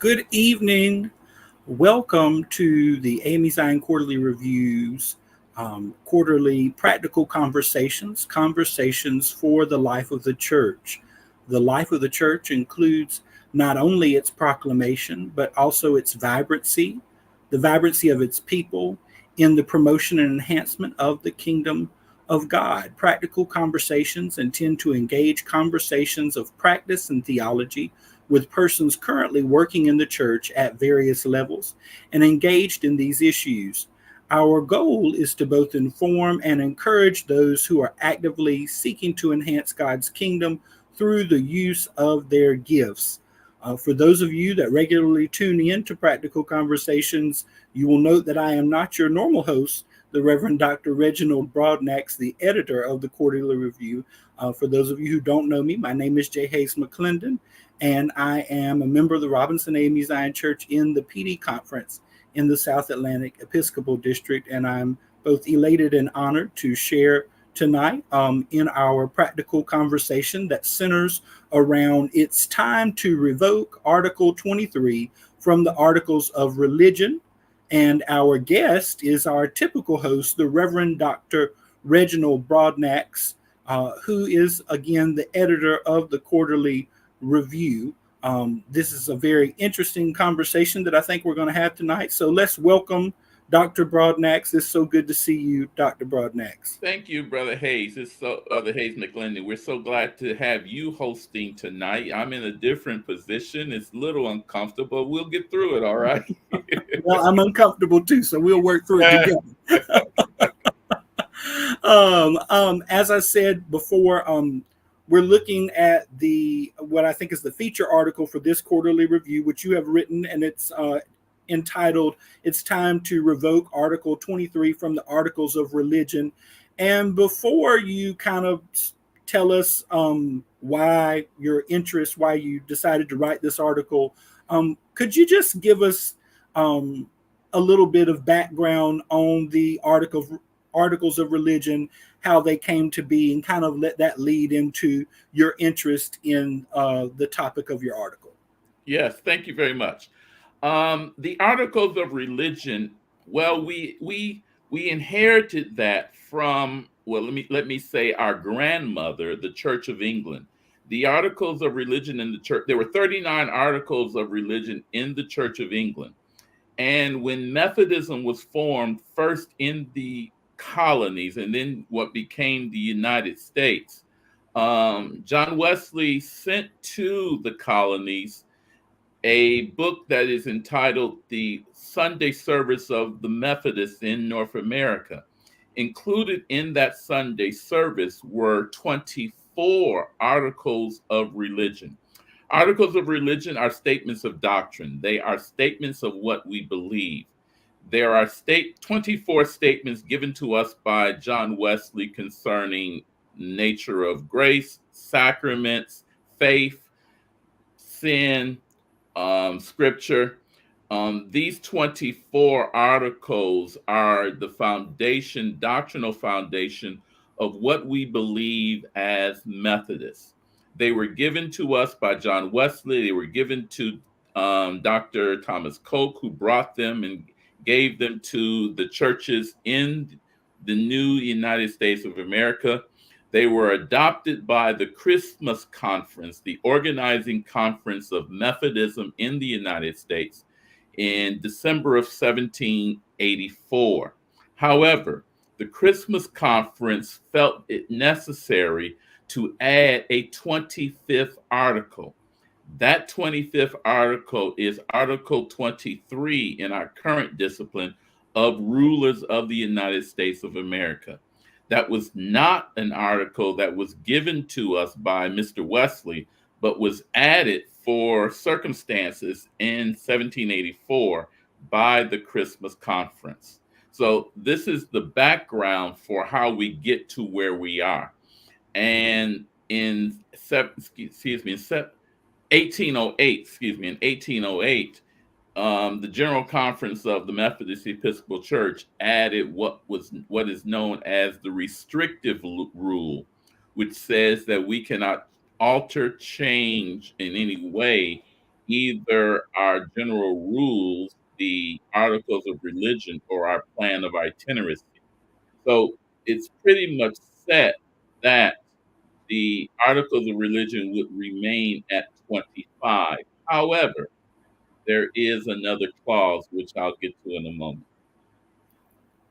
Good evening. Welcome to the A.M.E. Zion Quarterly Reviews, quarterly practical conversations for the life of the church. The life of the church includes not only its proclamation, but also its vibrancy, the vibrancy of its people in the promotion and enhancement of the kingdom of God. Practical conversations intend to engage conversations of practice and theology with persons currently working in the church at various levels and engaged in these issues. Our goal is to both inform and encourage those who are actively seeking to enhance God's kingdom through the use of their gifts. For those of you that regularly tune in to Practical Conversations, you will note that I am not your normal host, the Reverend Dr. Reginald Broadnax, the editor of the Quarterly Review. For those of you who don't know me, my name is J. Hayes McLendon, and I am a member of the Robinson A.M.E. Zion Church in the PD Conference in the South Atlantic Episcopal District, and I'm both elated and honored to share tonight in our practical conversation that centers around It's Time to Revoke Article 23 from the Articles of Religion. And our guest is our typical host, the Reverend Dr. Reginald Broadnax, who is, again, the editor of the Quarterly Review. This is a very interesting conversation that I think we're going to have tonight. So let's welcome Dr. Broadnax. It's so good to see you, Dr. Broadnax. Thank you, Brother Hayes. It's so Brother Hayes McLendon. We're so glad to have you hosting tonight. I'm in a different position. It's a little uncomfortable. We'll get through it, all right? Well, I'm uncomfortable too, so we'll work through it together. As I said before, we're looking at what I think is the feature article for this quarterly review, which you have written, and it's entitled "It's Time to Revoke Article 23 from the Articles of Religion." And before you kind of tell us why your interest, why you decided to write this article, could you just give us a little bit of background on the Articles of Religion, how they came to be, and kind of let that lead into your interest in the topic of your article? Yes, thank you very much. The Articles of Religion, well, we inherited that from, well, let me say, our grandmother, the Church of England. The Articles of Religion in the church, there were 39 Articles of Religion in the Church of England. And when Methodism was formed, first in the colonies and then what became the United States, John Wesley sent to the colonies a book that is entitled The Sunday Service of the Methodists in North America. Included in that Sunday service were 24 articles of religion. Articles of religion are statements of doctrine. They are statements of what we believe. There are 24 statements given to us by John Wesley concerning nature of grace, sacraments, faith, sin, scripture. These 24 articles are the foundation, doctrinal foundation of what we believe as Methodists. They were given to us by John Wesley. They were given to Dr. Thomas Coke, who brought them and gave them to the churches in the new United States of America. They were adopted by the Christmas Conference, the organizing conference of Methodism in the United States, in December of 1784. However, the Christmas Conference felt it necessary to add a 25th article. That 25th article is Article 23 in our current discipline of Rulers of the United States of America. That was not an article that was given to us by Mr. Wesley, but was added for circumstances in 1784 by the Christmas Conference. So this is the background for how we get to where we are. And in 1808, the General Conference of the Methodist Episcopal Church added what is known as the restrictive rule, which says that we cannot alter, change in any way either our general rules, the articles of religion, or our plan of itineracy. So it's pretty much set that the articles of religion would remain at 25. However, there is another clause which I'll get to in a moment.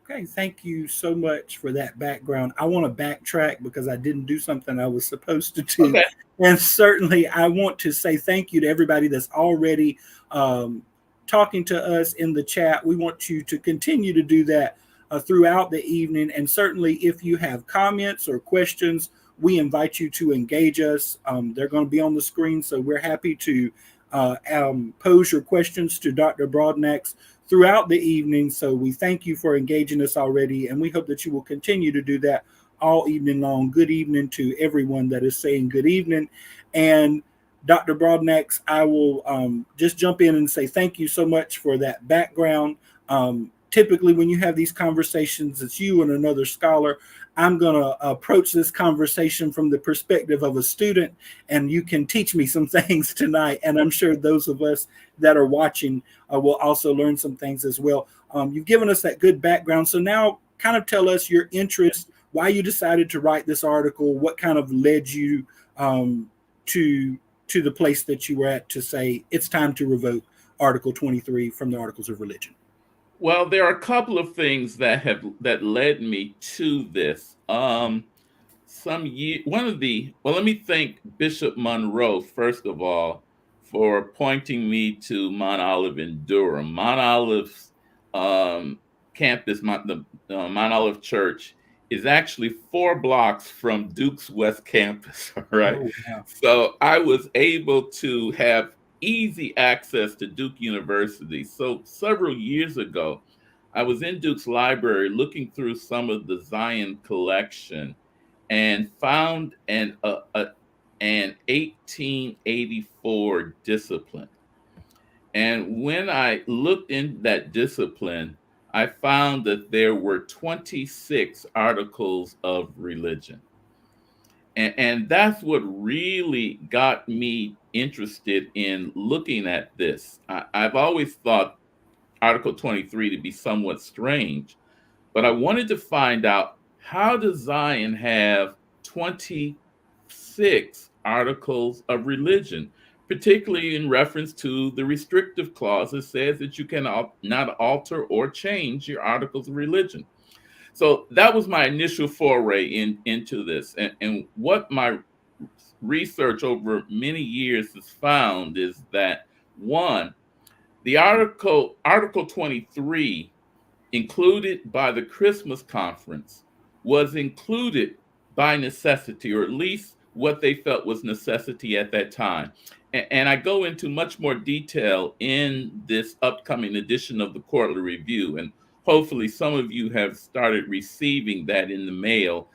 Okay, thank you so much for that background. I want to backtrack because I didn't do something I was supposed to do. Okay. And certainly, I want to say thank you to everybody that's already talking to us in the chat. We want you to continue to do that throughout the evening. And certainly, if you have comments or questions, we invite you to engage us. They're going to be on the screen, so we're happy to pose your questions to Dr. Broadnax throughout the evening. So we thank you for engaging us already, and we hope that you will continue to do that all evening long. Good evening to everyone that is saying good evening. And Dr. Broadnax, I will just jump in and say thank you so much for that background. Typically, when you have these conversations, it's you and another scholar. I'm going to approach this conversation from the perspective of a student, and you can teach me some things tonight. And I'm sure those of us that are watching will also learn some things as well. You've given us that good background. So now kind of tell us your interest, why you decided to write this article, what kind of led you to the place that you were at to say it's time to revoke Article 23 from the Articles of Religion. Well, there are a couple of things that led me to this. Let me thank Bishop Monroe, first of all, for pointing me to Mount Olive in Durham. Mount Olive's campus, the Mount Olive Church, is actually 4 blocks from Duke's West Campus, right? Oh, wow. So I was able to have easy access to Duke University. So several years ago, I was in Duke's library looking through some of the Zion collection and found an 1884 discipline. And when I looked in that discipline, I found that there were 26 articles of religion. And that's what really got me interested in looking at this. I've always thought Article 23 to be somewhat strange, but I wanted to find out, how does Zion have 26 articles of religion, particularly in reference to the restrictive clause that says that you cannot not alter or change your articles of religion. So that was my initial foray into this. And what my research over many years has found is that, one, the Article 23, included by the Christmas conference, was included by necessity, or at least what they felt was necessity at that time. And I go into much more detail in this upcoming edition of the Quarterly Review. And hopefully some of you have started receiving that in the mail.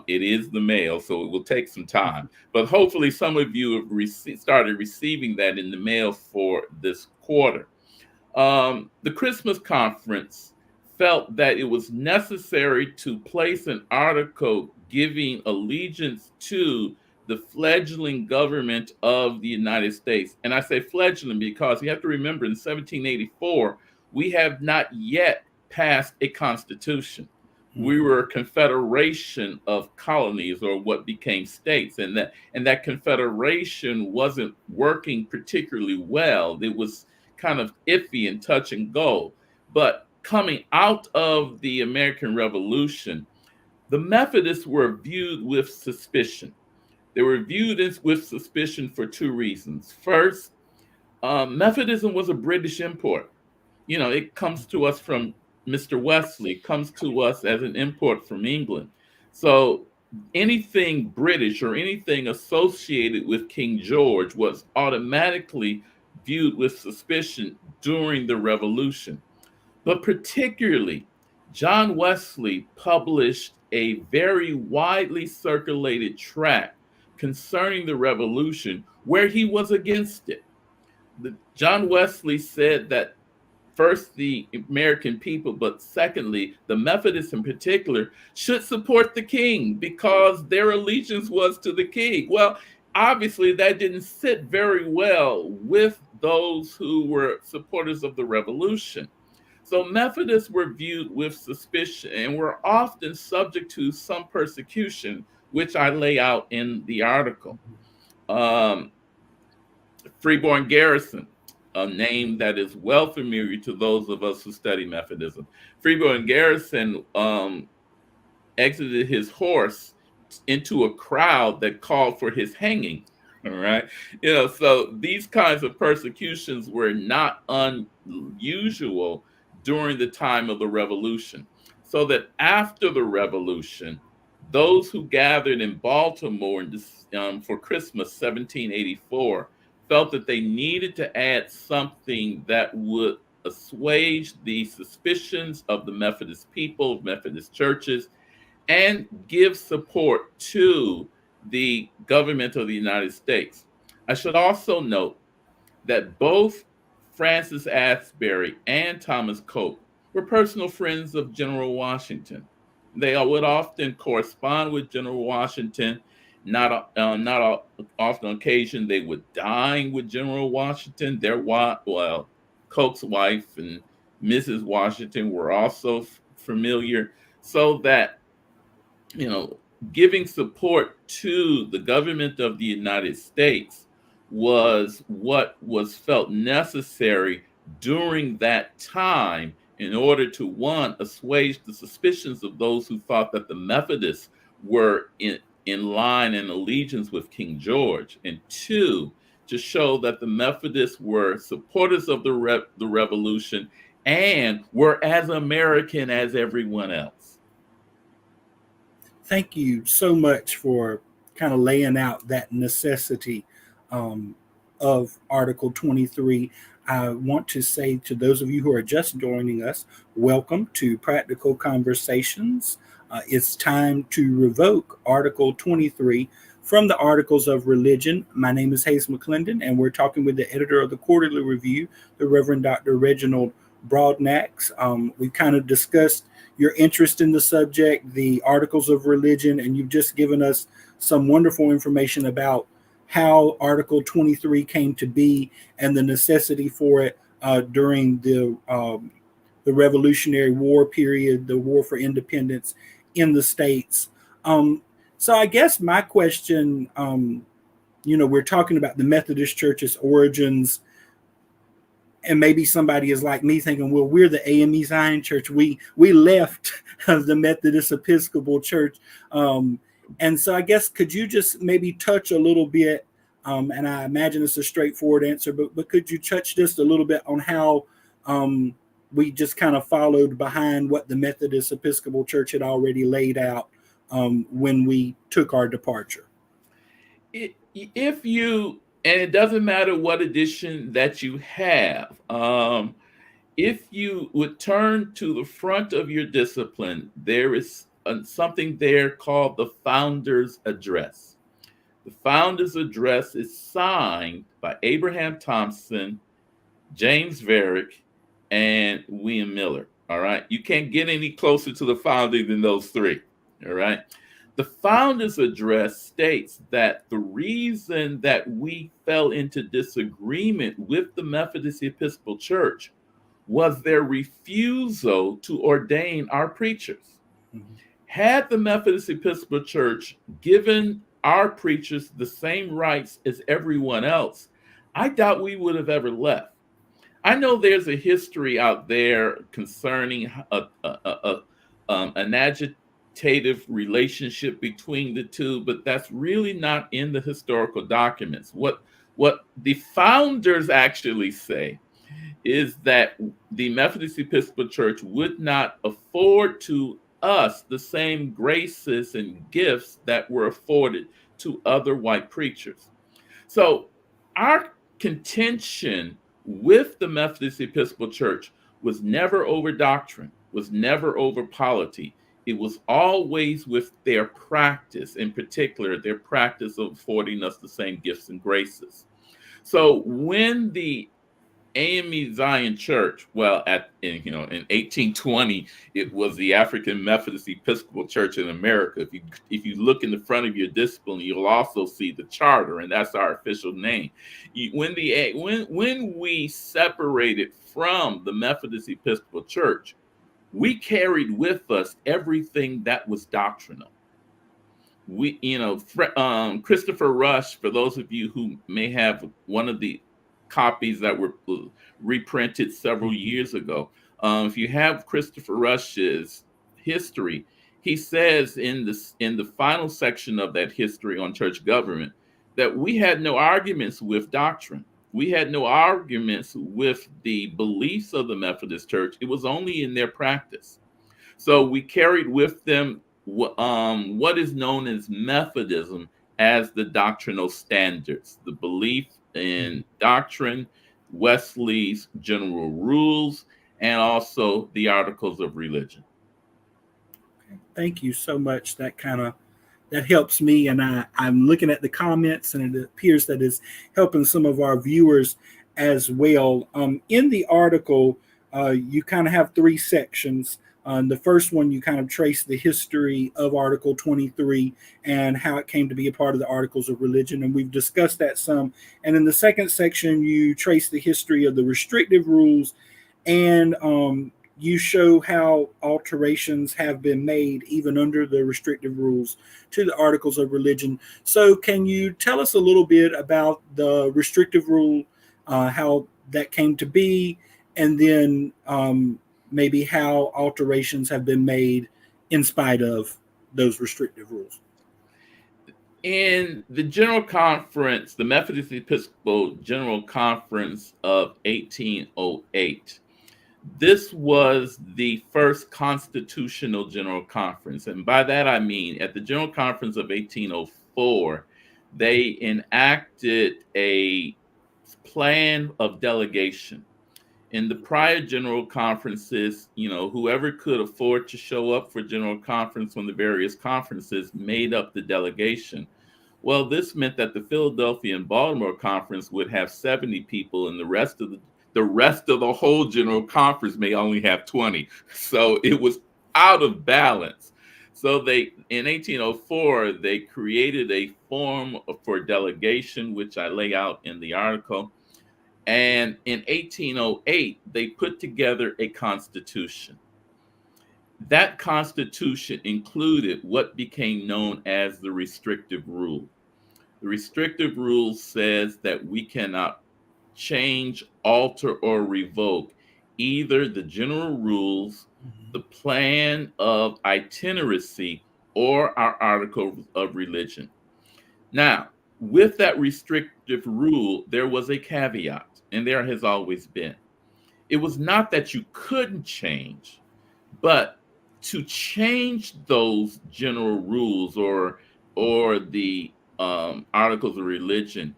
It is the mail, so it will take some time. But hopefully some of you have started receiving that in the mail for this quarter. The Christmas conference felt that it was necessary to place an article giving allegiance to the fledgling government of the United States. And I say fledgling because you have to remember, in 1784, we have not yet passed a constitution. We were a confederation of colonies, or what became states, and that confederation wasn't working particularly well. It was kind of iffy and touch and go. But coming out of the American Revolution, the Methodists were viewed with suspicion. They were viewed with suspicion for 2 reasons. First, Methodism was a British import. You know, it comes to us from Mr. Wesley, comes to us as an import from England. So anything British or anything associated with King George was automatically viewed with suspicion during the Revolution. But particularly, John Wesley published a very widely circulated tract concerning the Revolution where he was against it. John Wesley said that, first, the American people, but secondly, the Methodists in particular, should support the king because their allegiance was to the king. Well, obviously, that didn't sit very well with those who were supporters of the revolution. So Methodists were viewed with suspicion and were often subject to some persecution, which I lay out in the article. Um, Freeborn Garrison, a name that is well familiar to those of us who study Methodism. Freeborn Garrison exited his horse into a crowd that called for his hanging. All right. So these kinds of persecutions were not unusual during the time of the revolution. So that after the revolution, those who gathered in Baltimore for Christmas 1784 felt that they needed to add something that would assuage the suspicions of the Methodist people, Methodist churches, and give support to the government of the United States. I should also note that both Francis Asbury and Thomas Cope were personal friends of General Washington. They would often correspond with General Washington. Not often on occasion, they would dine with General Washington. Coke's wife and Mrs. Washington were also familiar, so that giving support to the government of the United States was what was felt necessary during that time in order to, one, assuage the suspicions of those who thought that the Methodists were in line and allegiance with King George, and two, to show that the Methodists were supporters of the revolution and were as American as everyone else. Thank you so much for kind of laying out that necessity of Article 23. I want to say to those of you who are just joining us, welcome to Practical Conversations. It's time to revoke Article 23 from the Articles of Religion. My name is Hayes McLendon, and we're talking with the editor of the Quarterly Review, the Reverend Dr. Reginald Broadnax. We've kind of discussed your interest in the subject, the Articles of Religion, and you've just given us some wonderful information about how Article 23 came to be and the necessity for it during the Revolutionary War period, the War for Independence in the States. So I guess my question, we're talking about the Methodist Church's origins, and maybe somebody is like me thinking, well, we're the A.M.E. Zion Church. We left the Methodist Episcopal Church. And so I guess, could you just maybe touch a little bit, and I imagine it's a straightforward answer, but could you touch just a little bit on how we just kind of followed behind what the Methodist Episcopal Church had already laid out when we took our departure? And it doesn't matter what edition that you have, if you would turn to the front of your discipline, there is something there called the Founder's Address. The Founder's Address is signed by Abraham Thompson, James Varick, and William Miller. All right. You can't get any closer to the founding than those three. All right. The Founder's Address states that the reason that we fell into disagreement with the Methodist Episcopal Church was their refusal to ordain our preachers. Mm-hmm. Had the Methodist Episcopal Church given our preachers the same rights as everyone else, I doubt we would have ever left. I know there's a history out there concerning an agitative relationship between the two, but that's really not in the historical documents. What the founders actually say is that the Methodist Episcopal Church would not afford to us the same graces and gifts that were afforded to other white preachers. So our contention with the Methodist Episcopal Church was never over doctrine, was never over polity. It was always with their practice, in particular, their practice of affording us the same gifts and graces. So when the AME Zion Church, well, in 1820, it was the African Methodist Episcopal Church in America. If you look in the front of your discipline, you'll also see the charter, and that's our official name. When we separated from the Methodist Episcopal Church, we carried with us everything that was doctrinal. Christopher Rush, for those of you who may have one of the copies that were reprinted several years ago, if you have Christopher Rush's history, he says in the final section of that history on church government that we had no arguments with doctrine. We had no arguments with the beliefs of the Methodist Church. It was only in their practice. So we carried with them what is known as Methodism as the doctrinal standards, the belief in doctrine, Wesley's general rules, and also the articles of religion. Thank you so much. That helps me, and I'm looking at the comments, and it appears that it's helping some of our viewers as well. In the article, you kind of have three sections. The first one, you kind of trace the history of Article 23 and how it came to be a part of the Articles of Religion, and we've discussed that some. And in the second section, you trace the history of the restrictive rules, and you show how alterations have been made, even under the restrictive rules, to the Articles of Religion. So can you tell us a little bit about the restrictive rule, how that came to be, and then maybe how alterations have been made in spite of those restrictive rules? In the General Conference, the Methodist Episcopal General Conference of 1808, this was the first constitutional General Conference. And by that I mean, at the General Conference of 1804, they enacted a plan of delegation. In the prior general conferences, whoever could afford to show up for general conference when the various conferences made up the delegation. Well, this meant that the Philadelphia and Baltimore conference would have 70 people, and the rest of the whole general conference may only have 20. So it was out of balance. So in 1804, they created a form for delegation, which I lay out in the article. And in 1808, they put together a constitution. That constitution included what became known as the restrictive rule. The restrictive rule says that we cannot change, alter, or revoke either the general rules, the plan of itineracy, or our article of religion. Now, with that restrictive rule, there was a caveat. And there has always been. It was not that you couldn't change, but to change those general rules or the articles of religion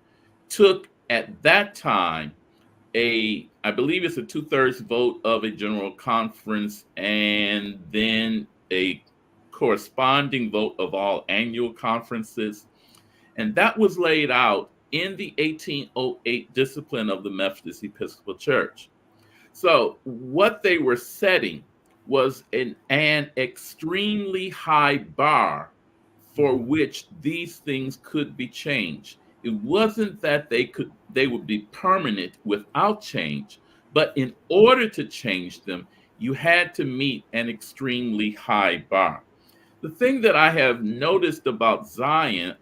took at that time I believe it's a 2/3 vote of a general conference, and then a corresponding vote of all annual conferences. And that was laid out in the 1808 discipline of the Methodist Episcopal Church. So what they were setting was an extremely high bar for which these things could be changed. It wasn't that they would be permanent without change, but in order to change them, you had to meet an extremely high bar. The thing that I have noticed about Zion,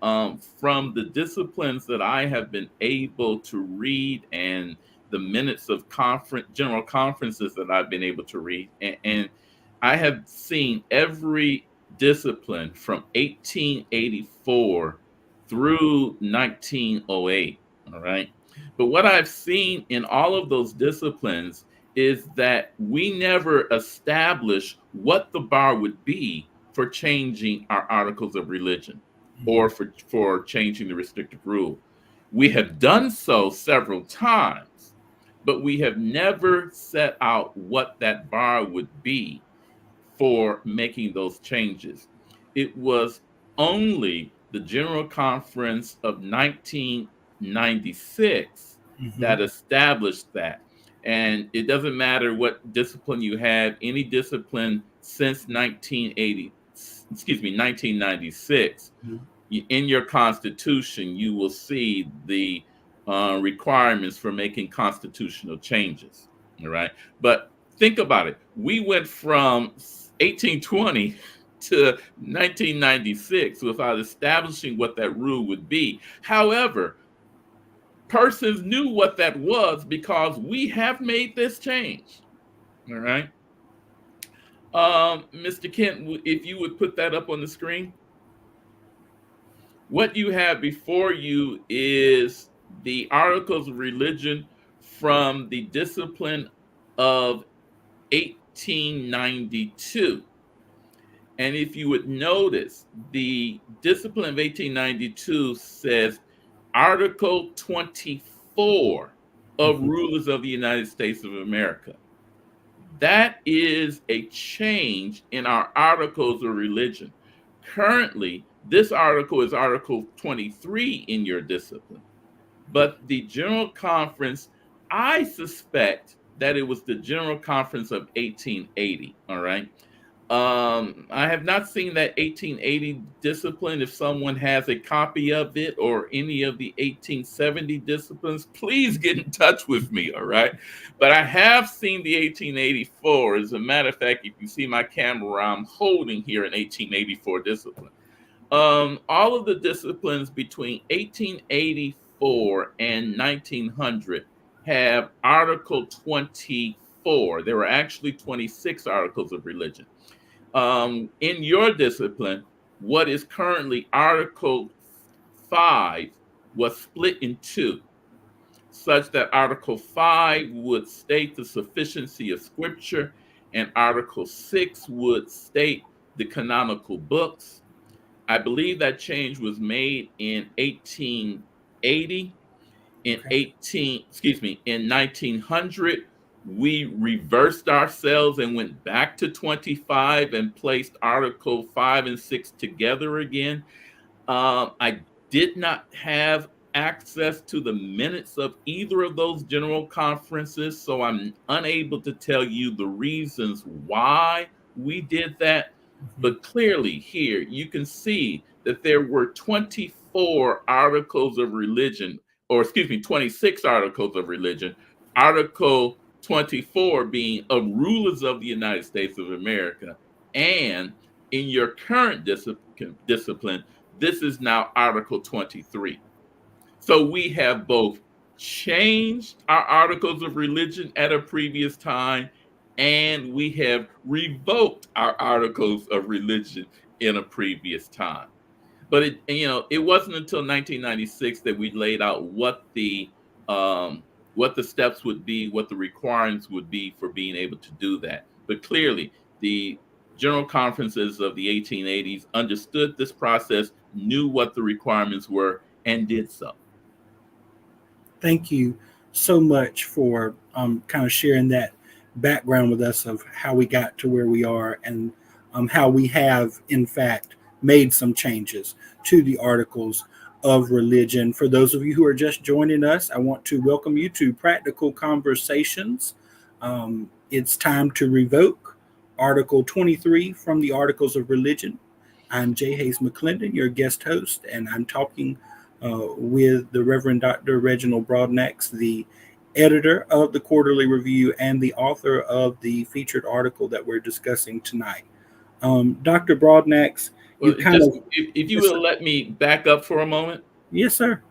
from the disciplines that I have been able to read and the minutes of general conferences that I've been able to read, and I have seen every discipline from 1884 through 1908, all right? But what I've seen in all of those disciplines is that we never established what the bar would be for changing our articles of religion or for changing the restrictive rule. We have done so several times, but we have never set out what that bar would be for making those changes. It was only the General Conference of 1996 that established that. And it doesn't matter what discipline you have, any discipline since 1996, Mhm. in your Constitution, you will see the requirements for making constitutional changes. All right. But think about it. We went from 1820 to 1996 without establishing what that rule would be. However, persons knew what that was because we have made this change. All right. Mr. Kent, if you would put that up on the screen. What you have before you is the Articles of Religion from the discipline of 1892. And if you would notice, the discipline of 1892 says Article 24 of Mhm. Rulers of the United States of America. That is a change in our Articles of Religion. Currently, this article is Article 23 in your discipline. But the General Conference, I suspect that it was the General Conference of 1880. All right. I have not seen that 1880 discipline. If someone has a copy of it or any of the 1870 disciplines, please get in touch with me. All right. But I have seen the 1884. As a matter of fact, if you see my camera, I'm holding here an 1884 discipline. All of the disciplines between 1884 and 1900 have Article 24. There were actually 26 articles of religion. In your discipline, what is currently Article 5 was split in two, such that Article 5 would state the sufficiency of Scripture, and Article 6 would state the canonical books. I believe that change was made in 1880. Okay. In 1900, we reversed ourselves and went back to 25 and placed Article 5 and 6 together again. I did not have access to the minutes of either of those general conferences, so I'm unable to tell you the reasons why we did that. Mhm. But clearly, here you can see that there were 24 articles of religion, or excuse me, 26 articles of religion. Article 24 being of rulers of the United States of America. And in your current discipline, this is now Article 23. So we have both changed our articles of religion at a previous time, and we have revoked our articles of religion in a previous time. But it wasn't until 1996 that we laid out what the steps would be, what the requirements would be for being able to do that. But clearly, the general conferences of the 1880s understood this process, knew what the requirements were, and did so. Thank you so much for kind of sharing that background with us of how we got to where we are and how we have, in fact, made some changes to the articles of religion. For those of you who are just joining us, I want to welcome you to Practical Conversations. It's time to revoke Article 23 from the Articles of Religion. I'm J. Hayes McLendon, your guest host, and I'm talking with the Reverend Dr. Reginald Broadnax, the editor of the Quarterly Review and the author of the featured article that we're discussing tonight. Dr. Broadnax, you Well, kind just of, if you yes, will sir. let me back up for a moment, Yes, sir.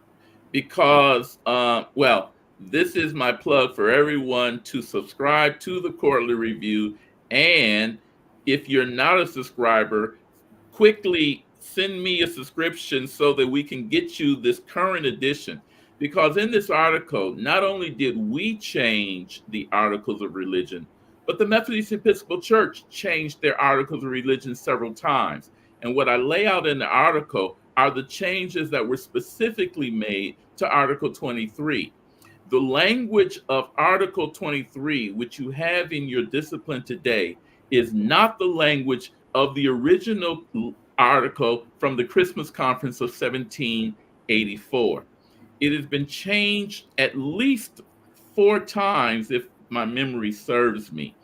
because well, this is my plug for everyone to subscribe to the Quarterly Review. And if you're not a subscriber, quickly send me a subscription so that we can get you this current edition. Because in this article, not only did we change the articles of religion, but the Methodist Episcopal Church changed their articles of religion several times. And what I lay out in the article are the changes that were specifically made to Article 23. The language of Article 23, which you have in your discipline today, is not the language of the original article from the Christmas Conference of 1784. It has been changed at least 4 times, if my memory serves me,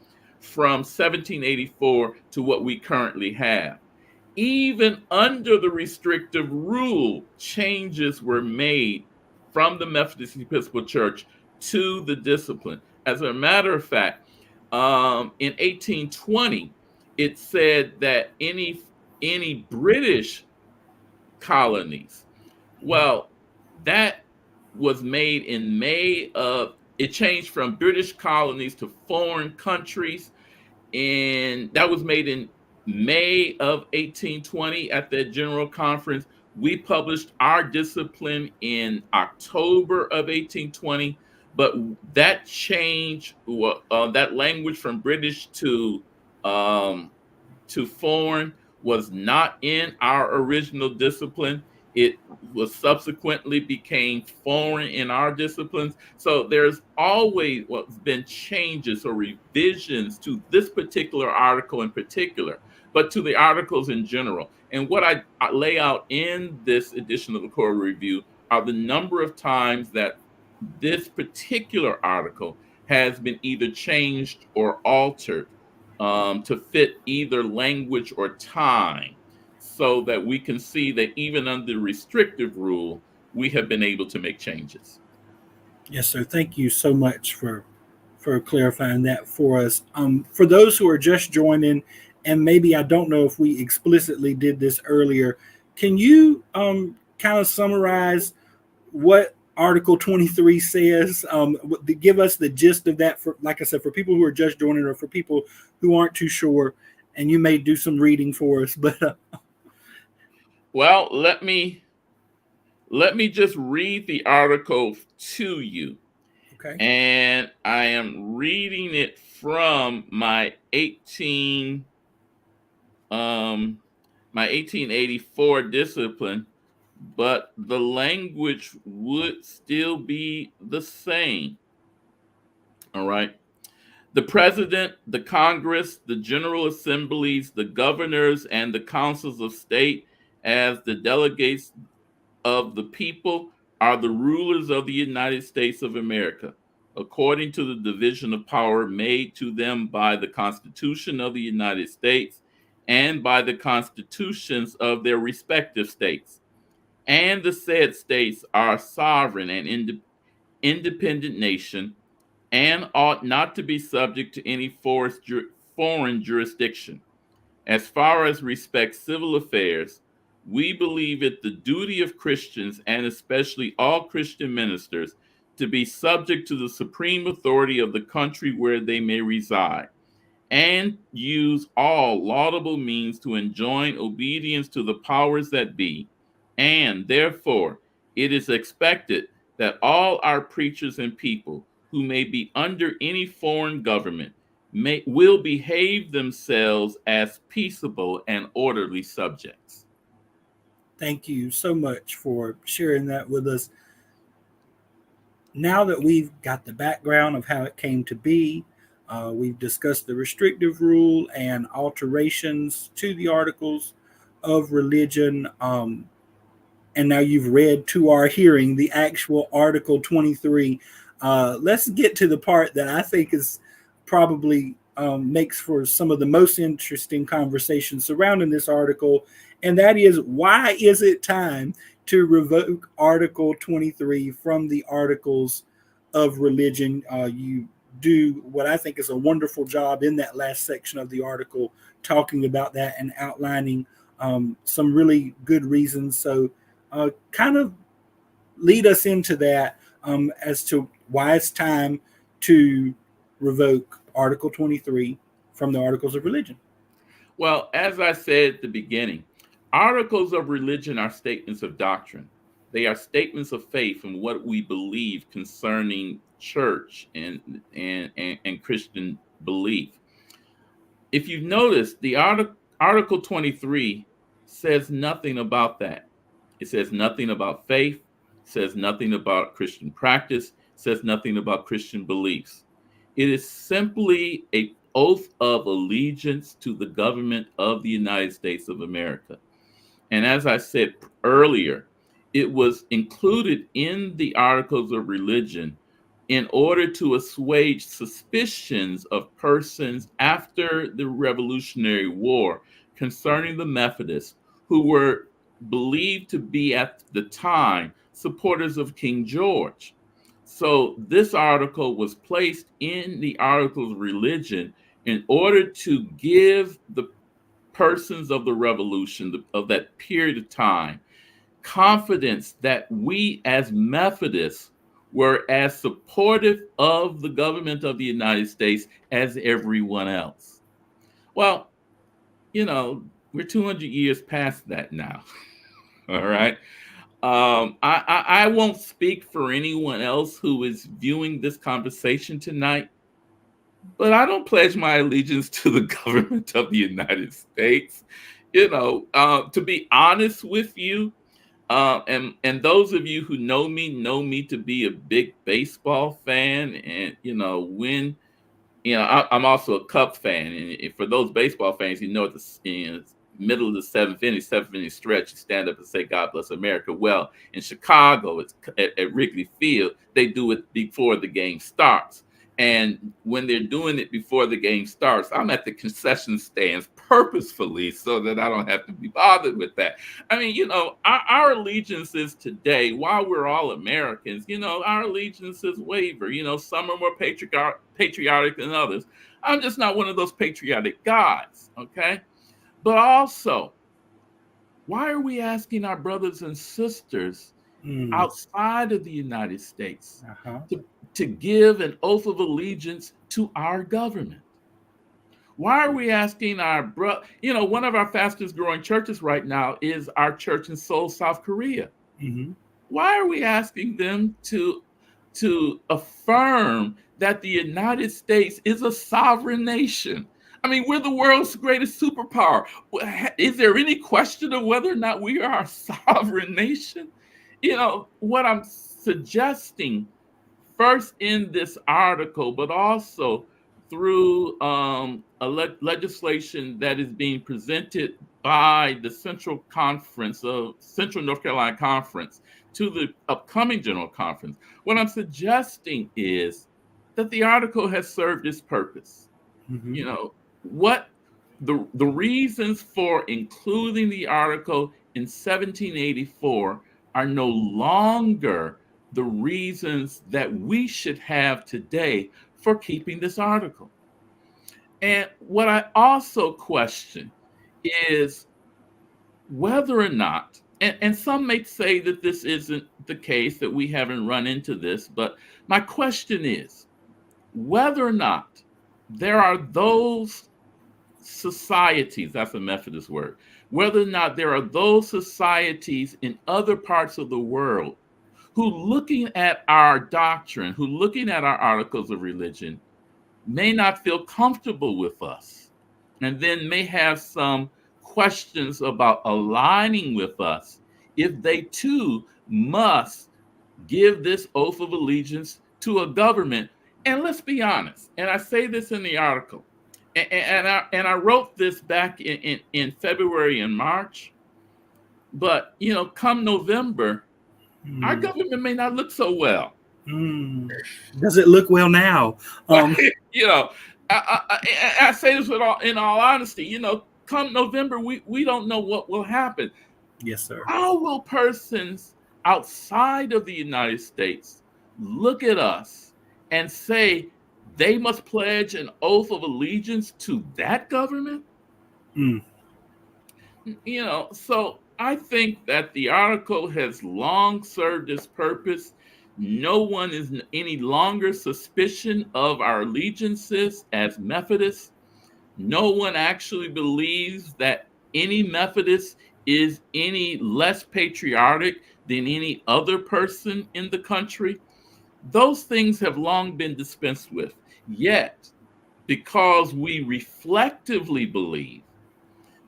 from 1784 to what we currently have. Even under the restrictive rule, changes were made from the Methodist Episcopal Church to the discipline. As a matter of fact, in 1820, it said that any British colonies, well, that was made in May of. It changed from British colonies to foreign countries, and that was made in May of 1820 at the General Conference. We published our discipline in October of 1820, but that change, that language from British to foreign, was not in our original discipline. It was subsequently became foreign in our disciplines. So there's always been changes or revisions to this particular article in particular, but to the articles in general. And what I lay out in this edition of the Core Review are the number of times that this particular article has been either changed or altered to fit either language or time, so that we can see that even under restrictive rule, we have been able to make changes. Yes, sir. Thank you so much for clarifying that for us. For those who are just joining, and maybe I don't know if we explicitly did this earlier, can you kind of summarize what Article 23 says? Give us the gist of that, for, like I said, for people who are just joining or for people who aren't too sure, and you may do some reading for us. But well, let me just read the article to you. Okay. And I am reading it from my 1884 discipline, but the language would still be the same. All right. The president, the Congress, the General Assemblies, the governors, and the councils of state, as the delegates of the people, are the rulers of the United States of America, according to the division of power made to them by the Constitution of the United States and by the constitutions of their respective states. And the said states are sovereign and independent nation, and ought not to be subject to any foreign jurisdiction. As far as respects civil affairs, we believe it the duty of Christians, and especially all Christian ministers, to be subject to the supreme authority of the country where they may reside, and use all laudable means to enjoin obedience to the powers that be. And therefore, it is expected that all our preachers and people who may be under any foreign government will behave themselves as peaceable and orderly subjects. Thank you so much for sharing that with us. Now that we've got the background of how it came to be, we've discussed the restrictive rule and alterations to the articles of religion. And now you've read to our hearing the actual Article 23. Let's get to the part that I think is probably makes for some of the most interesting conversations surrounding this article. And that is, why is it time to revoke Article 23 from the Articles of Religion? You do what I think is a wonderful job in that last section of the article, talking about that and outlining some really good reasons. So kind of lead us into that as to why it's time to revoke Article 23 from the Articles of Religion. Well, as I said at the beginning, articles of religion are statements of doctrine. They are statements of faith and what we believe concerning church and Christian belief. If you've noticed, the Article 23 says nothing about that. It says nothing about faith, says nothing about Christian practice, says nothing about Christian beliefs. It is simply an oath of allegiance to the government of the United States of America. And as I said earlier, it was included in the Articles of Religion in order to assuage suspicions of persons after the Revolutionary War concerning the Methodists who were believed to be at the time supporters of King George. So this article was placed in the Articles of Religion in order to give the persons of the revolution of that period of time confidence that we as Methodists were as supportive of the government of the United States as everyone else. Well, we're 200 years past that now. All right. I won't speak for anyone else who is viewing this conversation tonight, but I don't pledge my allegiance to the government of the United States. To be honest with you, and those of you who know me to be a big baseball fan, and when I'm also a Cub fan, and for those baseball fans, at the middle of the seventh inning stretch, you stand up and say, "God bless America." Well, in Chicago, it's at Wrigley Field. They do it before the game starts. And when they're doing it before the game starts, I'm at the concession stands purposefully so that I don't have to be bothered with that. I mean, our allegiances today, while we're all Americans, our allegiances waver. Some are more patriotic than others. I'm just not one of those patriotic guys, okay? But also, why are we asking our brothers and sisters outside of the United States to give an oath of allegiance to our government? Why are we asking our one of our fastest growing churches right now is our church in Seoul, South Korea. Why are we asking them to affirm that the United States is a sovereign nation? I mean, we're the world's greatest superpower. Is there any question of whether or not we are a sovereign nation? What I'm suggesting first in this article, but also through legislation that is being presented by the Central North Carolina Conference to the upcoming General Conference. What I'm suggesting is that the article has served its purpose. What the reasons for including the article in 1784 are no longer the reasons that we should have today for keeping this article. And what I also question is whether or not, and some may say that this isn't the case, that we haven't run into this, but my question is whether or not there are those societies, that's a Methodist word, whether or not there are those societies in other parts of the world who, looking at our doctrine, who looking at our articles of religion, may not feel comfortable with us, and then may have some questions about aligning with us if they too must give this oath of allegiance to a government. And let's be honest, and I say this in the article, and I wrote this back in February and March, but come November, our government may not look so well. Does it look well now? I say this in all honesty. Come November, we don't know what will happen. Yes, sir. How will persons outside of the United States look at us and say they must pledge an oath of allegiance to that government? So I think that the article has long served its purpose. No one is any longer suspicion of our allegiances as Methodists. No one actually believes that any Methodist is any less patriotic than any other person in the country. Those things have long been dispensed with. Yet, because we reflectively believe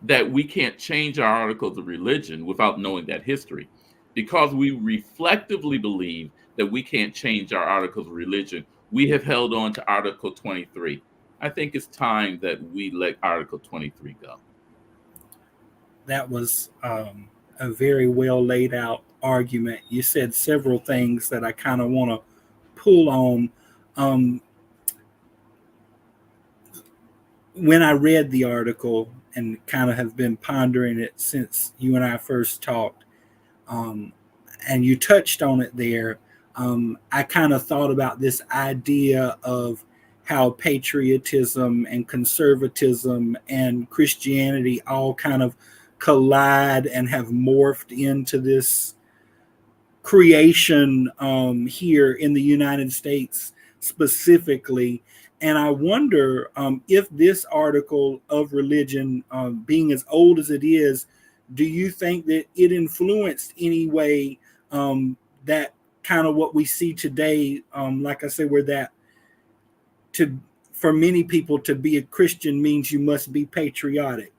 that we can't change our articles of religion without knowing that history, because we reflectively believe that we can't change our articles of religion, we have held on to Article 23. I think it's time that we let Article 23 go. That was a very well laid out argument. You said several things that I kind of want to pull on. Um, when I read the article and kind of have been pondering it since you and I first talked, um, and you touched on it there, I kind of thought about this idea of how patriotism and conservatism and Christianity all kind of collide and have morphed into this creation here in the United States specifically. And I wonder if this article of religion, being as old as it is, do you think that it influenced any way that kind of what we see today? Like I said, where that to for many people to be a Christian means you must be patriotic.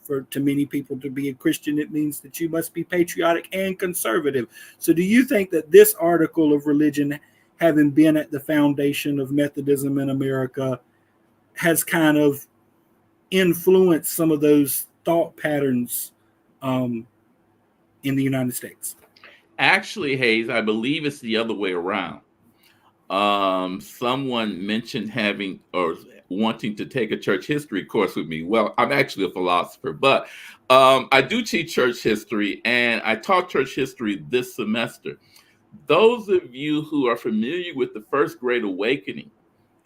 For to many people to be a Christian, it means that you must be patriotic and conservative. So, do you think that this article of religion, having been at the foundation of Methodism in America, has kind of influenced some of those thought patterns in the United States? Actually, Hayes, I believe it's the other way around. Someone mentioned having or wanting to take a church history course with me. Well, I'm actually a philosopher, but I do teach church history, and I taught church history this semester. Those of you who are familiar with the First Great Awakening,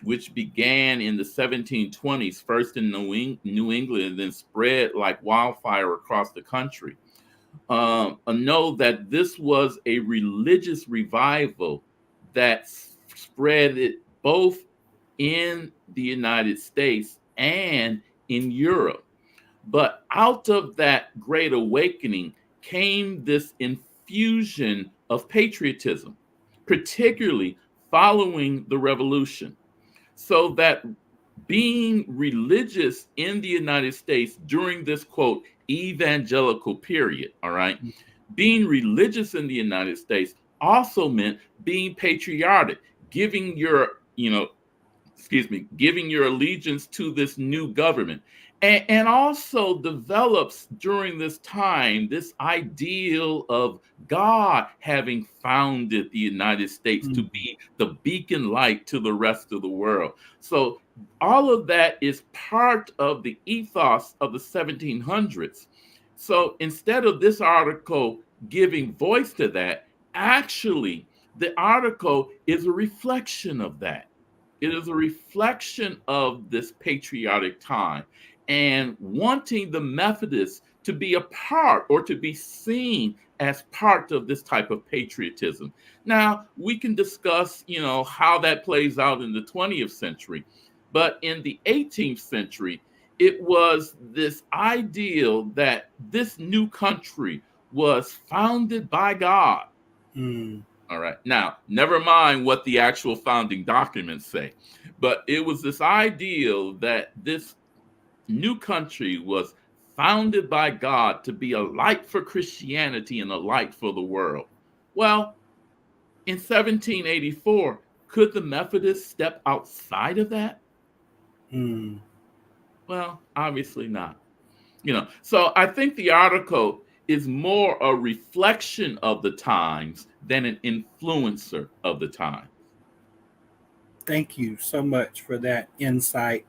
which began in the 1720s, first in New England, and then spread like wildfire across the country, know that this was a religious revival that spread it both in the United States and in Europe. But out of that Great Awakening came this infusion of patriotism, particularly following the Revolution. So that being religious in the United States during this quote evangelical period, all right, being religious in the United States also meant being patriotic, giving your, giving your allegiance to this new government. And also develops during this time this ideal of God having founded the United States to be the beacon light to the rest of the world. So all of that is part of the ethos of the 1700s. So instead of this article giving voice to that, actually, the article is a reflection of that. It is a reflection of this patriotic time and wanting the Methodists to be a part or to be seen as part of this type of patriotism. Now, we can discuss, how that plays out in the 20th century, but in the 18th century, it was this ideal that this new country was founded by God. All right. Now, never mind what the actual founding documents say, but it was this ideal that this new country was founded by God to be a light for Christianity and a light for the world. Well, in 1784, could the Methodists step outside of that? Well, obviously not. So I think the article is more a reflection of the times than an influencer of the time. Thank you so much for that insight.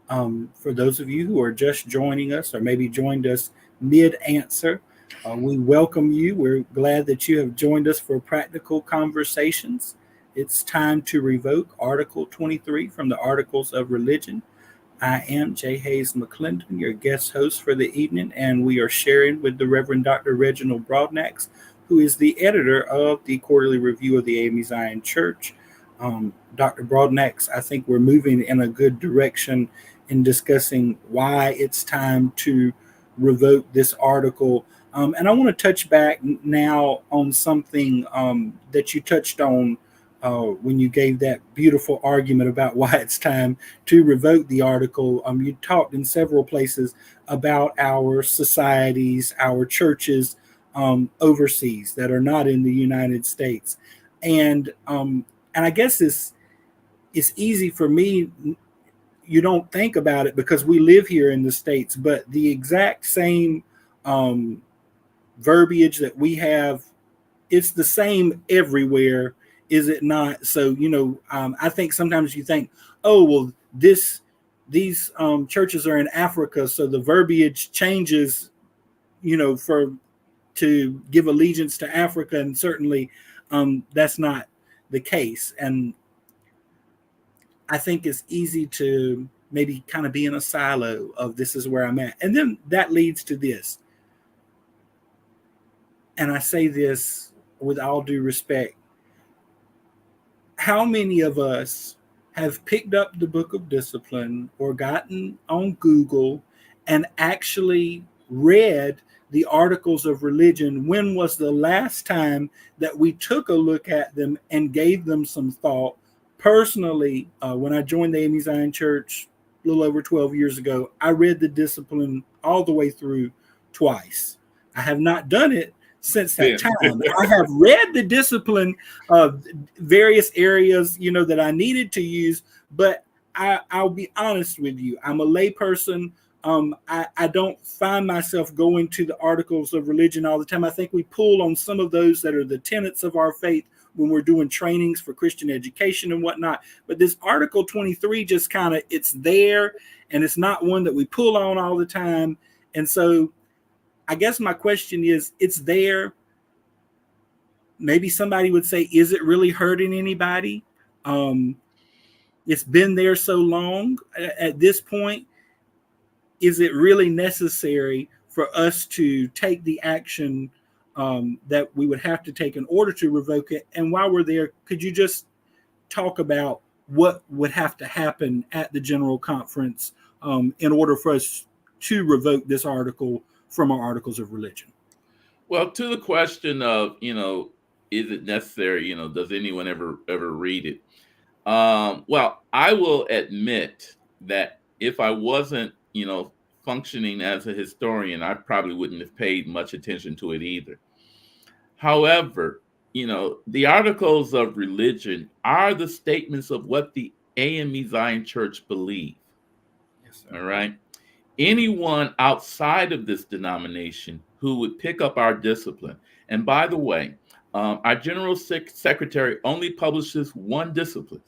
For those of you who are just joining us or maybe joined us mid-answer, we welcome you. We're glad that you have joined us for Practical Conversations. It's time to revoke Article 23 from the Articles of Religion. I am J. Hayes McLendon, your guest host for the evening, and we are sharing with the Reverend Dr. Reginald Broadnax, who is the editor of the Quarterly Review of the A.M.E. Zion Church. Dr. Broadnax, I think we're moving in a good direction in discussing why it's time to revoke this article. And I want to touch back now on something that you touched on when you gave that beautiful argument about why it's time to revoke the article. You talked in several places about our societies, our churches overseas that are not in the United States. And I guess it's easy for me. You don't think about it because we live here in the States, but the exact same verbiage that we have, it's the same everywhere is it not? So, I think sometimes you think, oh, well, these churches are in Africa, so the verbiage changes, for to give allegiance to Africa, and certainly that's not the case. And I think it's easy to maybe kind of be in a silo of this is where I'm at. And then that leads to this. And I say this with all due respect. How many of us have picked up the Book of Discipline or gotten on Google and actually read the articles of religion? When was the last time that we took a look at them and gave them some thought? Personally, when I joined the A.M.E. Zion Church a little over 12 years ago, I read the Discipline all the way through twice. I have not done it since that time. I have read the Discipline of various areas, that I needed to use, but I'll be honest with you. I'm a layperson. I don't find myself going to the articles of religion all the time. I think we pull on some of those that are the tenets of our faith when we're doing trainings for Christian education and whatnot. But this Article 23 just kind of, it's there, and it's not one that we pull on all the time. And so I guess my question is, it's there. Maybe somebody would say, is it really hurting anybody? It's been there so long. At this point, is it really necessary for us to take the action that we would have to take in order to revoke it? And while we're there, could you just talk about what would have to happen at the General Conference in order for us to revoke this article from our articles of religion? Well, to the question of, is it necessary? Does anyone ever read it? Well, I will admit that if I wasn't, functioning as a historian, I probably wouldn't have paid much attention to it either. However, the articles of religion are the statements of what the A.M.E. Zion Church believe. Yes, sir. All right. Anyone outside of this denomination who would pick up our discipline, and by the way, our General Secretary only publishes one discipline.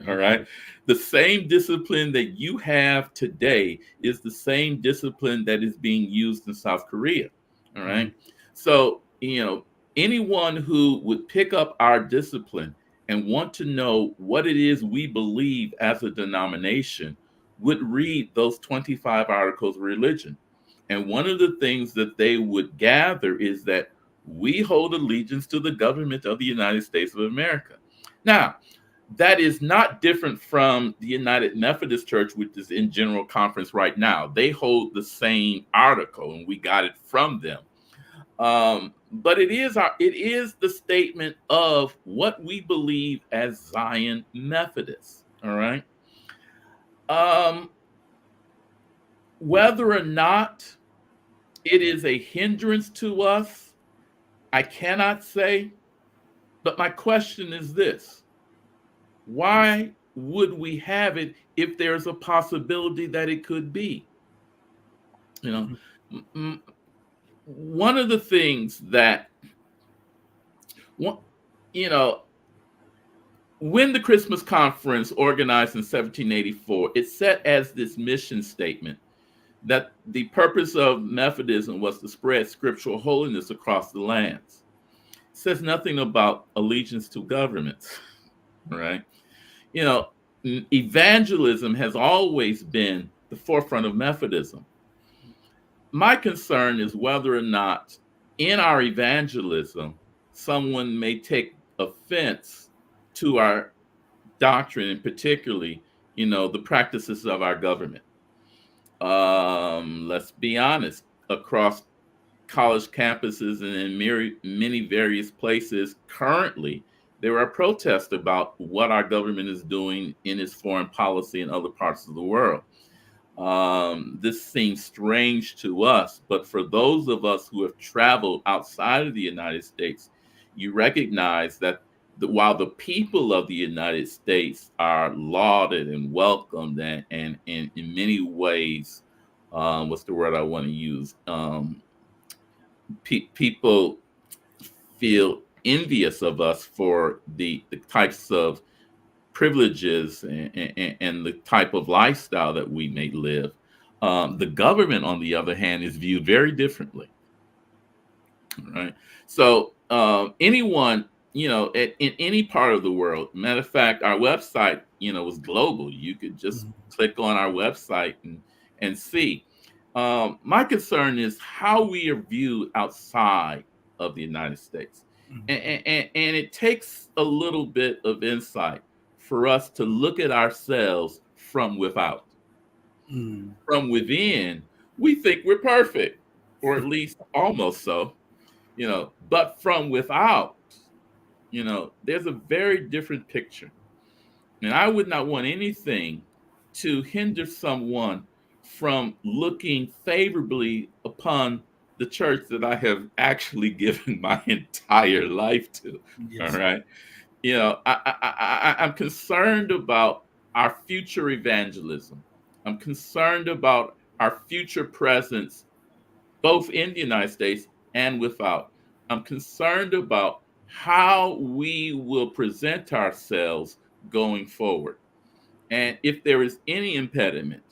All right. The same discipline that you have today is the same discipline that is being used in South Korea. All right. So, anyone who would pick up our discipline and want to know what it is we believe as a denomination would read those 25 articles of religion. And one of the things that they would gather is that we hold allegiance to the government of the United States of America. Now, that is not different from the United Methodist Church, which is in General Conference right now. They hold the same article, and we got it from them. But it is the statement of what we believe as Zion Methodists. All right. Whether or not it is a hindrance to us, I cannot say. But my question is this: why would we have it if there's a possibility that it could be? One of the things that, when the Christmas conference organized in 1784, it set as this mission statement that the purpose of Methodism was to spread scriptural holiness across the lands. It says nothing about allegiance to governments, right? Evangelism has always been the forefront of Methodism. My concern is whether or not in our evangelism, someone may take offense to our doctrine, and particularly, the practices of our government. Let's be honest, across college campuses and in many various places currently, there are protests about what our government is doing in its foreign policy in other parts of the world. This seems strange to us, but for those of us who have traveled outside of the United States, you recognize that while the people of the United States are lauded and welcomed, and in many ways, what's the word I want to use? People feel envious of us for the types of privileges and the type of lifestyle that we may live. The government, on the other hand, is viewed very differently. Right. So anyone, in any part of the world, matter of fact, our website, was global. You could just click on our website and see. My concern is how we are viewed outside of the United States. And it takes a little bit of insight for us to look at ourselves from without. From within, we think we're perfect, or at least almost so. But from without, there's a very different picture. And I would not want anything to hinder someone from looking favorably upon the church that I have actually given my entire life to. Yes. All right. I'm concerned about our future evangelism. I'm concerned about our future presence, both in the United States and without. I'm concerned about how we will present ourselves going forward. And if there is any impediment,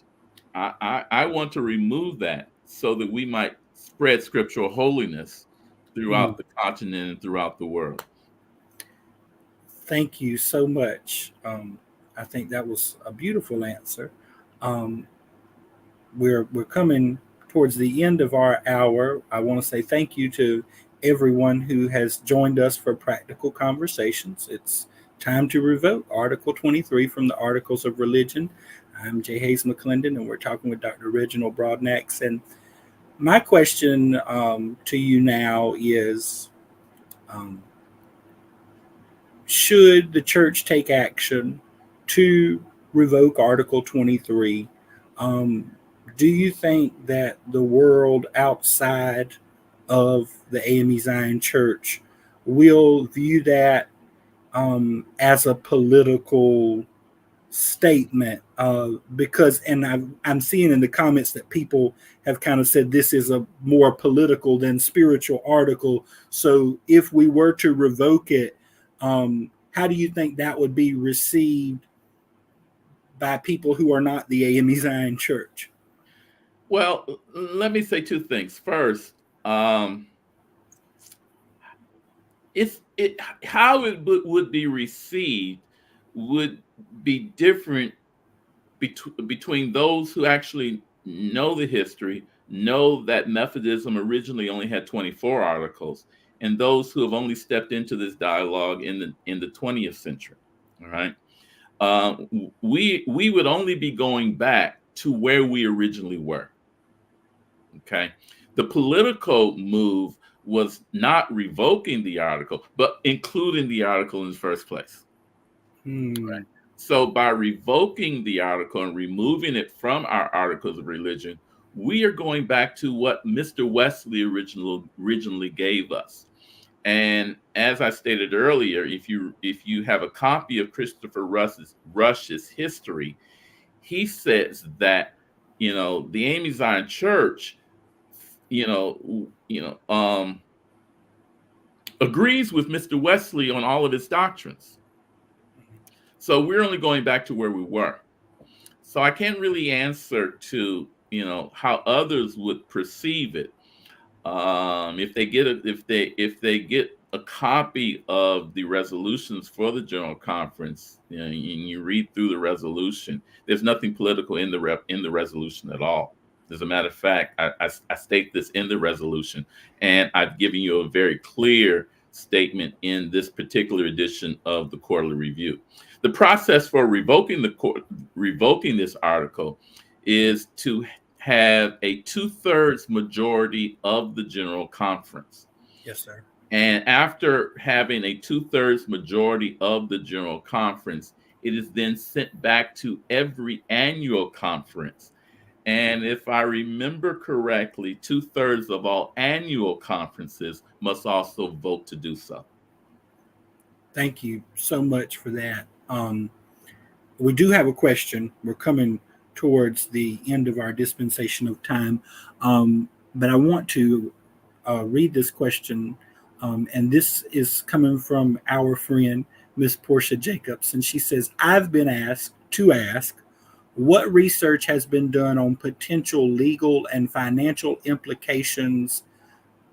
I want to remove that so that we might spread scriptural holiness throughout the continent and throughout the world. Thank you so much. I think that was a beautiful answer. We're coming towards the end of our hour. I want to say thank you to everyone who has joined us for Practical Conversations. It's time to revoke Article 23 from the Articles of Religion. I'm J. Hayes McLendon, and we're talking with Dr. Reginald Broadnax. And my question to you now is, should the church take action to revoke Article 23? Do you think that the world outside of the A.M.E. Zion Church will view that as a political statement? Because, and I'm seeing in the comments that people have kind of said this is a more political than spiritual article. So if we were to revoke it, how do you think that would be received by people who are not the A.M.E. Zion Church? Well, let me say two things. First, how it would be received would be different between those who actually know the history, know that Methodism originally only had 24 articles, and those who have only stepped into this dialogue in the 20th century. All right, we would only be going back to where we originally were. Okay, the political move was not revoking the article, but including the article in the first place. Right. So by revoking the article and removing it from our articles of religion, we are going back to what Mr. Wesley originally gave us. And as I stated earlier, if you have a copy of Christopher Rush's history, he says that the A.M.E. Zion Church, agrees with Mr. Wesley on all of his doctrines. So we're only going back to where we were. So I can't really answer to how others would perceive it. If they get a copy of the resolutions for the General Conference, and you read through the resolution, there's nothing political in the resolution at all. As a matter of fact, I state this in the resolution, and I've given you a very clear statement in this particular edition of the Quarterly Review. The process for revoking this article is to have a 2/3 majority of the General Conference. Yes, sir. And after having a 2/3 majority of the General Conference, it is then sent back to every annual conference. And if I remember correctly, 2/3 of all annual conferences must also vote to do so. Thank you so much for that. We do have a question. We're coming towards the end of our dispensation of time, but I want to read this question And this is coming from our friend, Miss Portia Jacobs. And she says, I've been asked to ask, what research has been done on potential legal and financial implications,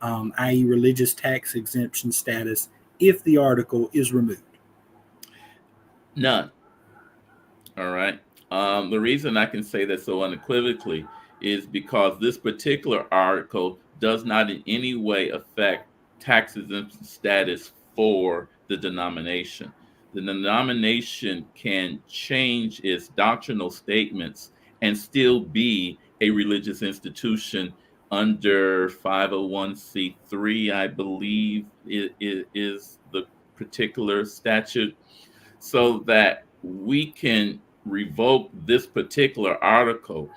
i.e., religious tax exemption status, if the article is removed? None. All right. The reason I can say that so unequivocally is because this particular article does not in any way affect tax exemption status for the denomination. The denomination can change its doctrinal statements and still be a religious institution under 501c3, I believe is the particular statute, so that we can revoke this particular article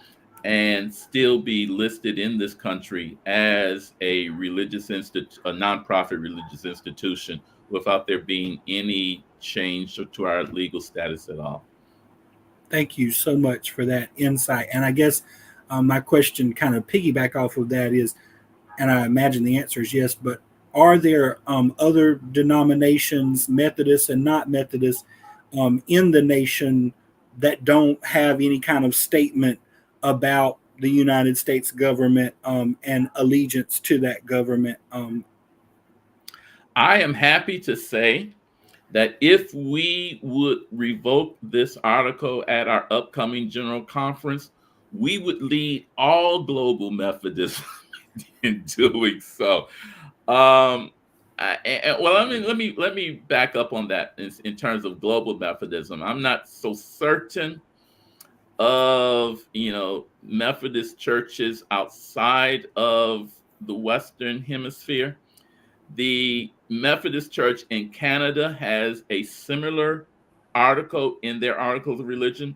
and still be listed in this country as a a nonprofit religious institution without there being any change to our legal status at all. Thank you so much for that insight. And I guess my question kind of piggyback off of that is, and I imagine the answer is yes, but are there other denominations, Methodist and not Methodist, in the nation that don't have any kind of statement about the United States government and allegiance to that government? I am happy to say that if we would revoke this article at our upcoming general conference, we would lead all global Methodists in doing so. Well, let me back up on that in terms of global Methodism. I'm not so certain of Methodist churches outside of the Western Hemisphere. The Methodist Church in Canada has a similar article in their Articles of Religion.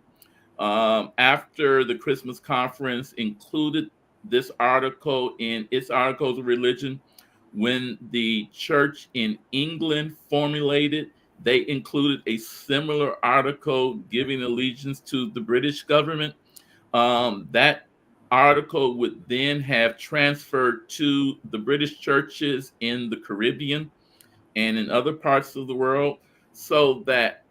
After the Christmas conference included this article in its Articles of Religion, when the church in England formulated, they included a similar article giving allegiance to the British government. That article would then have transferred to the British churches in the Caribbean and in other parts of the world, so that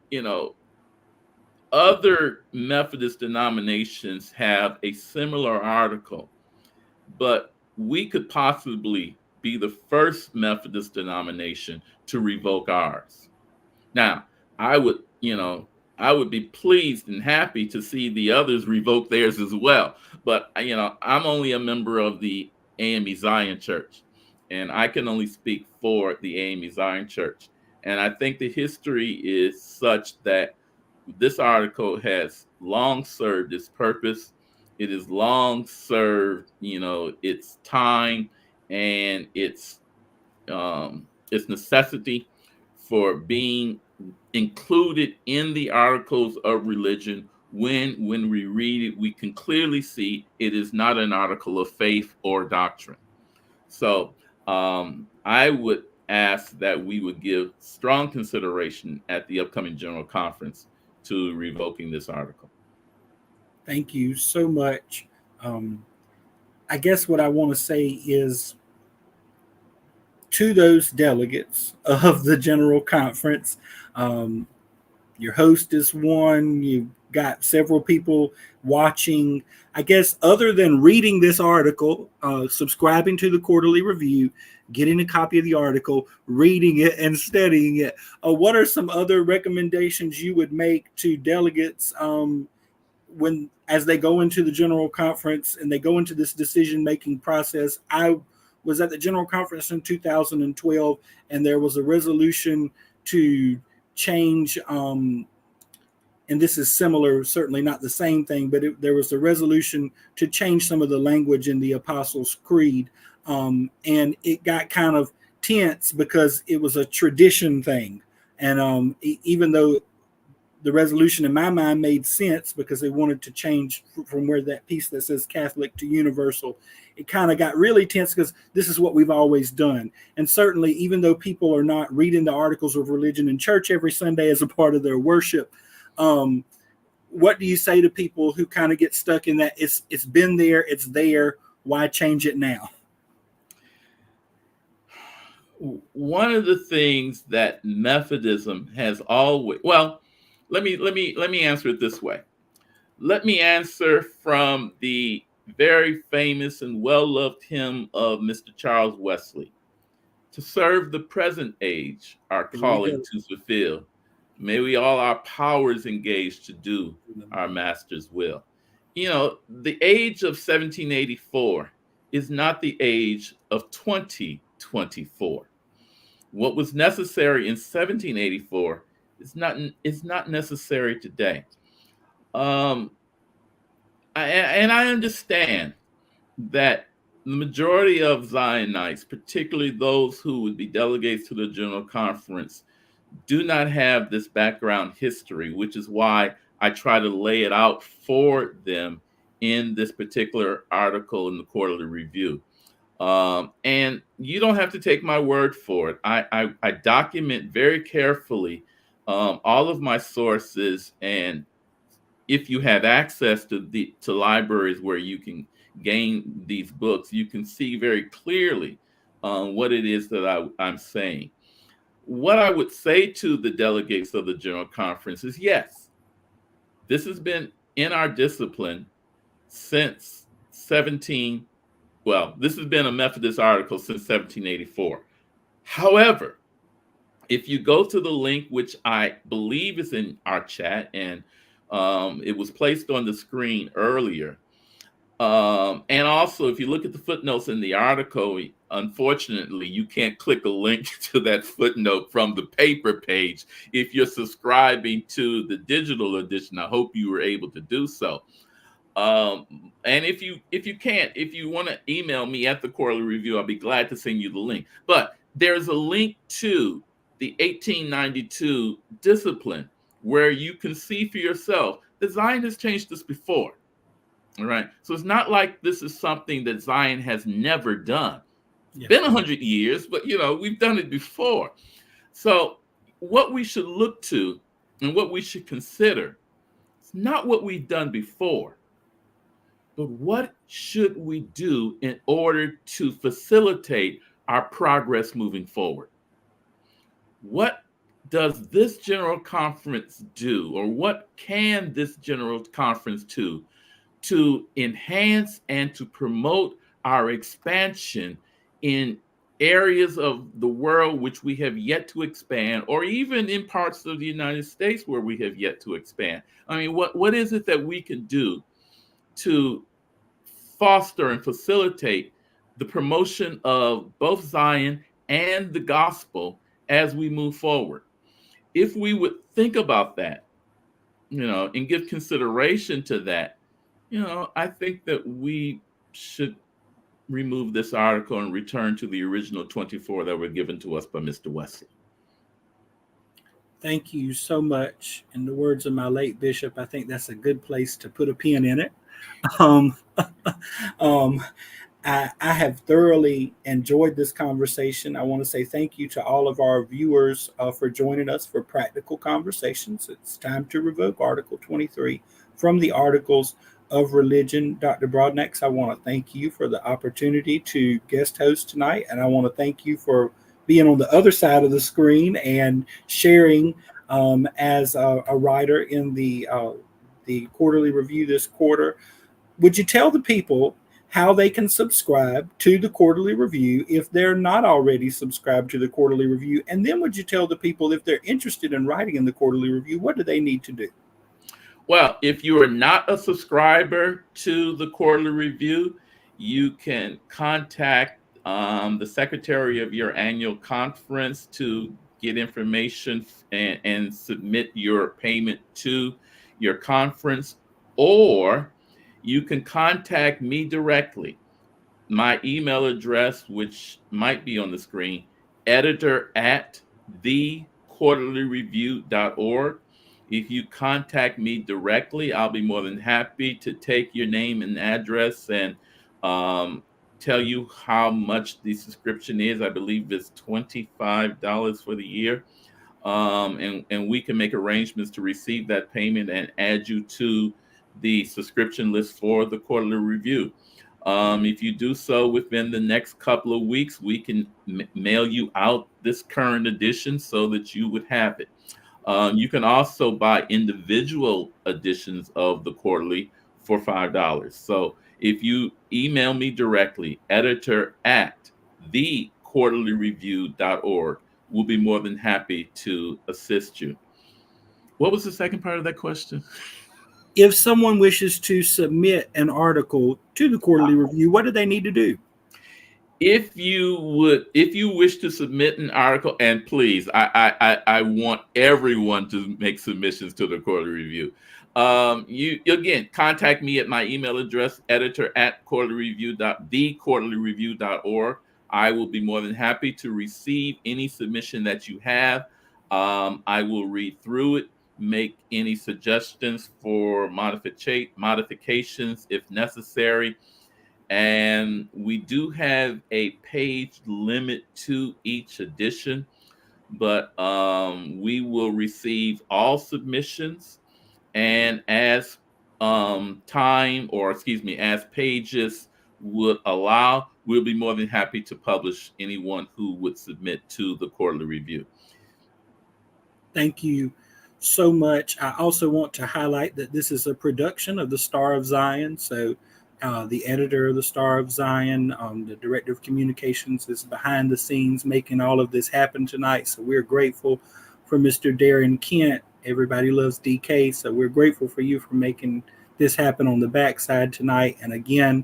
other Methodist denominations have a similar article, but we could possibly be the first Methodist denomination to revoke ours. Now, I would, I would be pleased and happy to see the others revoke theirs as well. But I'm only a member of the A.M.E. Zion Church, and I can only speak for the A.M.E. Zion Church. And I think the history is such that this article has long served its purpose. It has long served, its time and its necessity for being included in the Articles of Religion. When we read it, we can clearly see it is not an article of faith or doctrine. So I would ask that we would give strong consideration at the upcoming general conference to revoking this article. Thank you so much. I guess what I want to say is, to those delegates of the general conference, your host is one. You've got several people watching. I guess other than reading this article, subscribing to the quarterly review, getting a copy of the article, reading it, and studying it, what are some other recommendations you would make to delegates as they go into the general conference and they go into this decision-making process? I was at the general conference in 2012, and there was a resolution to change, and this is similar, certainly not the same thing, but there was a resolution to change some of the language in the Apostles' Creed, and it got kind of tense because it was a tradition thing. And even though the resolution in my mind made sense because they wanted to change from where that piece that says Catholic to universal, it kind of got really tense because this is what we've always done. And certainly, even though people are not reading the Articles of Religion in church every Sunday as a part of their worship, what do you say to people who kind of get stuck in that it's been there, it's there, why change it now? One of the things that Methodism has always, well, let me answer it this way. Let me answer from the very famous and well-loved hymn of Mr. Charles Wesley. To serve the present age, our Here we calling go. to fulfill. May we all our powers engage to do our master's will. You know, the age of 1784 is not the age of 2024. What was necessary in 1784 is not necessary today. Um, and I understand that the majority of Zionites, particularly those who would be delegates to the General Conference, do not have this background history, which is why I try to lay it out for them in this particular article in the Quarterly Review. And you don't have to take my word for it. I document very carefully all of my sources, and if you have access to libraries where you can gain these books, you can see very clearly what it is that I'm saying. What I would say to the delegates of the General Conference is yes, this has been in our discipline since 17, well, this has been a Methodist article since 1784. However, if you go to the link, which I believe is in our chat, and it was placed on the screen earlier, and also, if you look at the footnotes in the article, unfortunately, you can't click a link to that footnote from the paper page if you're subscribing to the digital edition. I hope you were able to do so. And if you can't, if you want to email me at the Quarterly Review, I'll be glad to send you the link. But there's a link to the 1892 discipline where you can see for yourself that Zion has changed this before. All right. So it's not like this is something that Zion has never done. It's been 100 years, but we've done it before. So what we should look to and what we should consider is not what we've done before, but what should we do in order to facilitate our progress moving forward? What does this General Conference do, or what can this General Conference do to enhance and to promote our expansion in areas of the world which we have yet to expand, or even in parts of the United States where we have yet to expand? I mean, what is it that we can do to foster and facilitate the promotion of both Zion and the gospel as we move forward? If we would think about that, and give consideration to that, I think that we should remove this article and return to the original 24 that were given to us by Mr. Wesley. Thank you so much. In the words of my late bishop, I think that's a good place to put a pin in it. Um, um, I have thoroughly enjoyed this conversation. I want to say thank you to all of our viewers for joining us for Practical Conversations. It's time to revoke Article 23 from the Articles of Religion. Dr. Broadnax, I want to thank you for the opportunity to guest host tonight, and I want to thank you for being on the other side of the screen and sharing as a writer in the Quarterly Review this quarter. Would you tell the people how they can subscribe to the Quarterly Review if they're not already subscribed to the Quarterly Review? And then would you tell the people if they're interested in writing in the Quarterly Review, what do they need to do? Well, if you are not a subscriber to the Quarterly Review, you can contact the secretary of your annual conference to get information and submit your payment to your conference, or you can contact me directly. My email address, which might be on the screen, editor@thequarterlyreview.org. If you contact me directly, I'll be more than happy to take your name and address and tell you how much the subscription is. I believe it's $25 for the year. And we can make arrangements to receive that payment and add you to the subscription list for the Quarterly Review. If you do so within the next couple of weeks, we can mail you out this current edition so that you would have it. You can also buy individual editions of the quarterly for $5. So if you email me directly, editor@thequarterlyreview.org, we'll be more than happy to assist you. What was the second part of that question? If someone wishes to submit an article to the quarterly review, what do they need to do? If you wish to submit an article, and please, I want everyone to make submissions to the quarterly review. You again contact me at my email address, editor@thequarterlyreview.org. I will be more than happy to receive any submission that you have. I will read through it, make any suggestions for modifications if necessary. And we do have a page limit to each edition, but we will receive all submissions, and as as pages would allow, we'll be more than happy to publish anyone who would submit to the quarterly review. Thank you so much. I also want to highlight that this is a production of the Star of Zion. So the editor of the Star of Zion, the director of communications, is behind the scenes making all of this happen tonight. So we're grateful for Mr. Darren Kent. Everybody loves DK. So we're grateful for you for making this happen on the backside tonight. And again,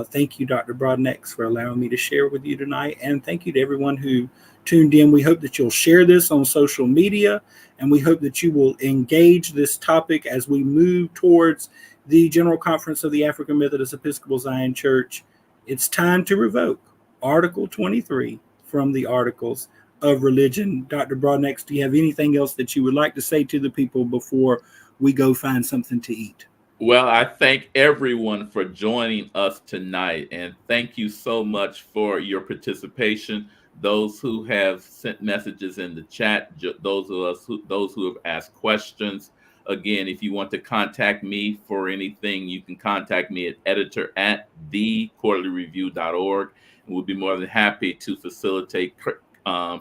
thank you, Dr. Broadnax, for allowing me to share with you tonight. And thank you to everyone who tuned in. We hope that you'll share this on social media, and we hope that you will engage this topic as we move towards the General Conference of the African Methodist Episcopal Zion Church. It's time to revoke Article 23 from the Articles of Religion. Dr. Broadnax, do you have anything else that you would like to say to the people before we go find something to eat? Well, I thank everyone for joining us tonight, and thank you so much for your participation. Those who have sent messages in the chat, those who have asked questions. Again, if you want to contact me for anything, you can contact me at editor@thequarterlyreview.org, and we'll be more than happy to facilitate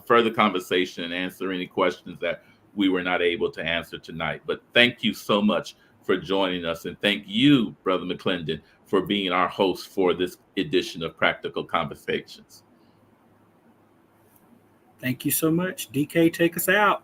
further conversation and answer any questions that we were not able to answer tonight. But thank you so much for joining us, and thank you, Brother McLendon, for being our host for this edition of Practical Conversations. Thank you so much. DK, take us out.